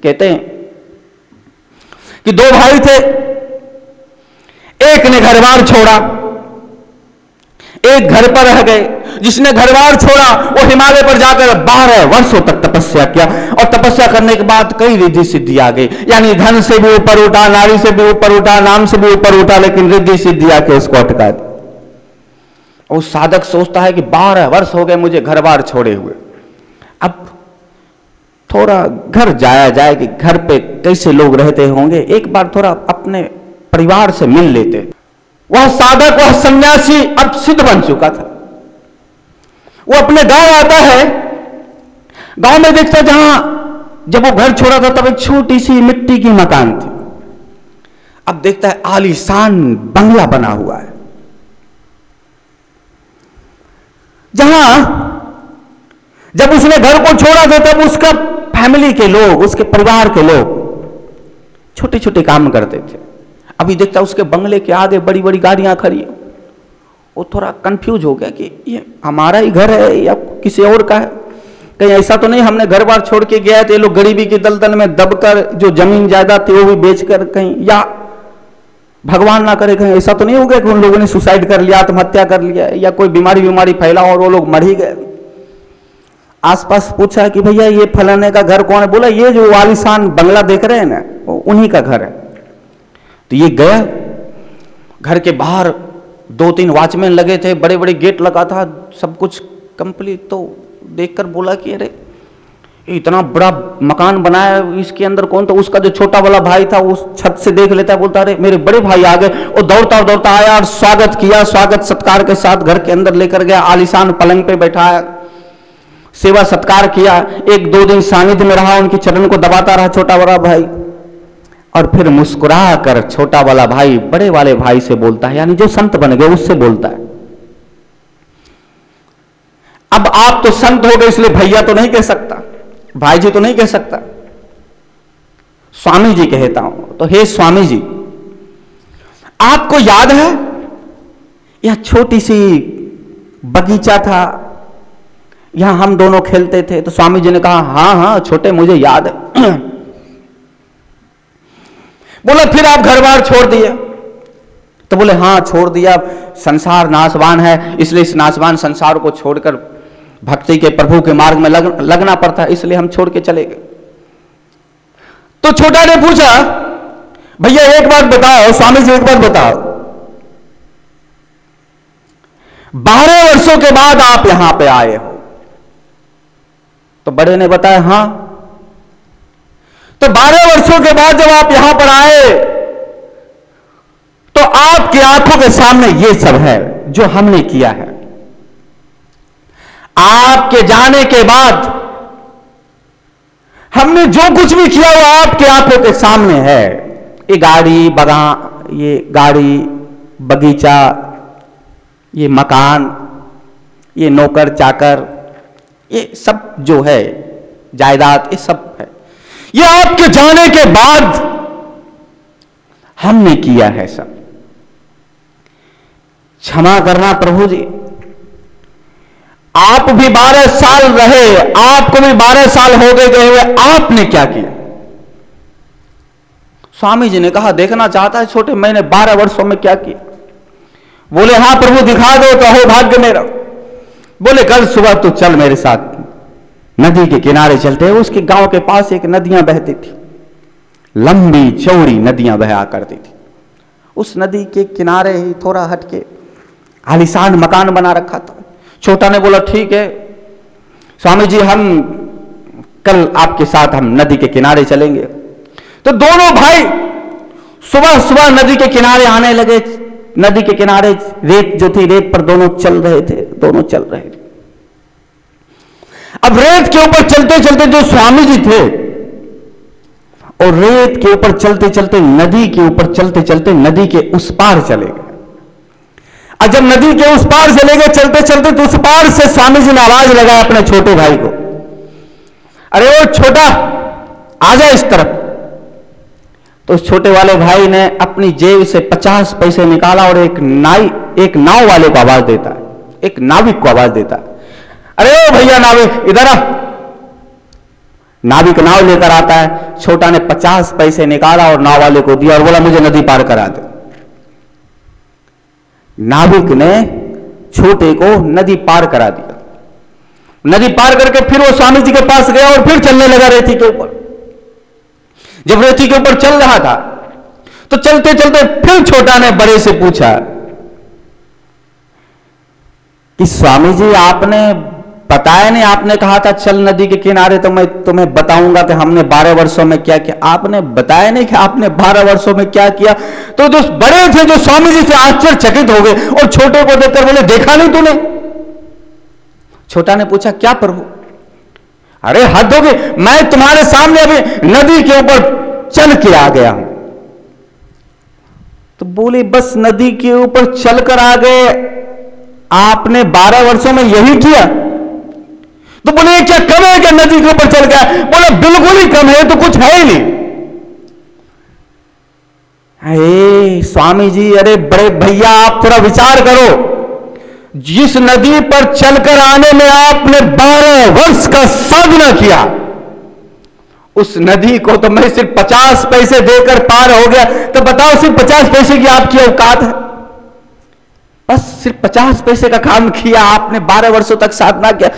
कहते हैं कि दो भाई थे, एक ने घर बार छोड़ा, एक घर पर रह गए। जिसने घर बार छोड़ा वो हिमालय पर जाकर 12 वर्षों तक तपस्या किया, और तपस्या करने के बाद कई रिद्धि सिद्धि आ गई। यानी धन से भी ऊपर उठा, नारी से भी ऊपर उठा, नाम से भी ऊपर उठा, लेकिन रिद्धि सिद्धि आके उसको अटका दी। और साधक सोचता है कि 12 वर्ष हो गए मुझे घर बार छोड़े हुए, अब थोड़ा घर जाया जाए कि घर पे कैसे लोग रहते होंगे, एक बार थोड़ा अपने परिवार से मिल लेते। वह साधक, वह सन्यासी अब सिद्ध बन चुका था। वो अपने गांव आता है, गांव में देखता, जहां जब वो घर छोड़ा था तब एक छोटी सी मिट्टी की मकान थी। अब देखता है आलीशान बंगला बना हुआ है, जहां जब उसने घर को छोड़ा था तब उसका फैमिली के लोग, उसके परिवार के लोग छोटे छोटे काम करते थे। अभी देखता उसके बंगले के आगे बड़ी बड़ी गाड़ियां खड़ी। वो थोड़ा कंफ्यूज हो गया कि ये हमारा ही घर है या किसी और का है, कहीं ऐसा तो नहीं हमने घर बार छोड़ के गया थे, लोग गरीबी की दलदल में दबकर जो जमीन जायदाद थी वो भी बेचकर कहीं, या भगवान ना करे कहीं ऐसा तो नहीं हो गया कि उन लोगों ने सुसाइड कर लिया, आत्महत्या कर लिया, या कोई बीमारी फैला और वो लोग मर ही गए। आसपास पूछा कि भैया ये फलाने का घर कौन है? बोला ये जो आलीशान बंगला देख रहे हैं ना, वो उन्हीं का घर है। तो ये गया, घर के बाहर 2-3 वॉचमैन लगे थे, बड़े बड़े गेट लगा था, सब कुछ कंप्लीट। तो देखकर बोला कि अरे इतना बड़ा मकान बनाया, इसके अंदर कौन? तो उसका जो छोटा वाला भाई था उस छत से देख लेता है, बोलता अरे मेरे बड़े भाई आ गए। और दौड़ता दौड़ता आया और स्वागत किया, स्वागत सत्कार के साथ घर के अंदर लेकर गया, आलीशान पलंग पे बैठाया, सेवा सत्कार किया। 1-2 दिन सानिध्य में रहा, उनके चरण को दबाता रहा छोटा बड़ा भाई, और फिर मुस्कुरा कर छोटा वाला भाई बड़े वाले भाई से बोलता है, यानी जो संत बन गए उससे बोलता है, अब आप तो संत हो गए इसलिए भैया तो नहीं कह सकता, भाई जी तो नहीं कह सकता, स्वामी जी कहता हूं। तो हे स्वामी जी, आपको याद है यह छोटी सी बगीचा था, यहां हम दोनों खेलते थे? तो स्वामी जी ने कहा हाँ हाँ छोटे, मुझे याद है। बोला फिर आप घर बार छोड़ दिए? तो बोले हाँ छोड़ दिया, संसार नाशवान है, इसलिए इस नाशवान संसार को छोड़कर भक्ति के प्रभु के मार्ग में लगना पड़ता है, इसलिए हम छोड़ के चले गए। तो छोटा ने पूछा भैया एक बात बताओ, स्वामी जी एक बात बताओ, 12 वर्षों के बाद आप यहां पे आए हो? तो बड़े ने बताया हाँ। तो 12 वर्षों के बाद जब आप यहां पर आए तो आपकी आंखों के सामने ये सब है जो हमने किया है। आपके जाने के बाद हमने जो कुछ भी किया वो आपके आंखों के सामने है। ये गाड़ी बगीचा, ये मकान, ये नौकर चाकर, ये सब जो है जायदाद, ये सब है, ये आपके जाने के बाद हमने किया है सब। क्षमा करना प्रभु जी, आप भी 12 साल रहे, आपको भी 12 साल हो गए हुए, आपने क्या किया? स्वामी जी ने कहा देखना चाहता है छोटे, मैंने 12 वर्षों में क्या किया? बोले हाँ प्रभु दिखा दो, तो हो भाग्य मेरा। बोले कल सुबह तू चल मेरे साथ, नदी के किनारे चलते हैं। उसके गांव के पास एक नदियां बहती थी, लंबी चौड़ी नदियां बहा करती थी। उस नदी के किनारे ही थोड़ा हटके आलीशान मकान बना रखा था। छोटा ने बोला ठीक है स्वामी जी, हम कल आपके साथ हम नदी के किनारे चलेंगे। तो दोनों भाई सुबह सुबह नदी के किनारे आने लगे। नदी के किनारे रेत जो थी, रेत पर दोनों चल रहे थे। अब रेत के ऊपर चलते चलते जो स्वामी जी थे, और रेत के ऊपर चलते चलते नदी के ऊपर चलते चलते नदी के उस पार चले गए। और जब नदी के उस पार चले गए चलते चलते, तो उस पार से स्वामी जी ने आवाज लगाया अपने छोटे भाई को, अरे वो छोटा आ जा इस तरफ। तो उस छोटे वाले भाई ने अपनी जेब से 50 पैसे निकाला और एक नाव वाले को आवाज देता है, एक नाविक को आवाज देता है, अरे ओ भैया नाविक इधर आ। नाविक नाव लेकर आता है, छोटा ने 50 पैसे निकाला और नाव वाले को दिया और बोला मुझे नदी पार करा दे। नाविक ने छोटे को नदी पार करा दिया। नदी पार करके फिर वो स्वामी जी के पास गया और फिर चलने लगा रेती के ऊपर। जब रेती के ऊपर चल रहा था तो चलते चलते फिर छोटा ने बड़े से पूछा कि स्वामी जी आपने बताया नहीं, आपने कहा था चल नदी के किनारे, तो मैं तुम्हें बताऊंगा कि हमने 12 वर्षों में क्या किया। आपने बताया नहीं कि आपने 12 वर्षों में क्या किया। तो जो बड़े थे जो स्वामी जी से आश्चर्यचकित हो गए और छोटे को देखकर बोले देखा नहीं तूने? छोटा ने पूछा क्या प्रभु? अरे हद हो गई, मैं तुम्हारे सामने अभी नदी के ऊपर चल के आ गया हूं। तो बोले बस नदी के ऊपर चलकर आ गए, आपने 12 वर्षों में यही किया? तो बोले क्या कम है क्या नदी के ऊपर चल गया? बोले बिल्कुल ही कम है, तो कुछ है ही नहीं। अरे स्वामी जी, अरे बड़े भैया आप थोड़ा विचार करो, जिस नदी पर चलकर आने में आपने 12 वर्ष का साधना किया, उस नदी को तो मैं सिर्फ 50 पैसे देकर पार हो गया। तो बताओ सिर्फ 50 पैसे की आपकी औकात है? बस सिर्फ 50 पैसे का काम किया आपने, 12 वर्षों तक साधना किया।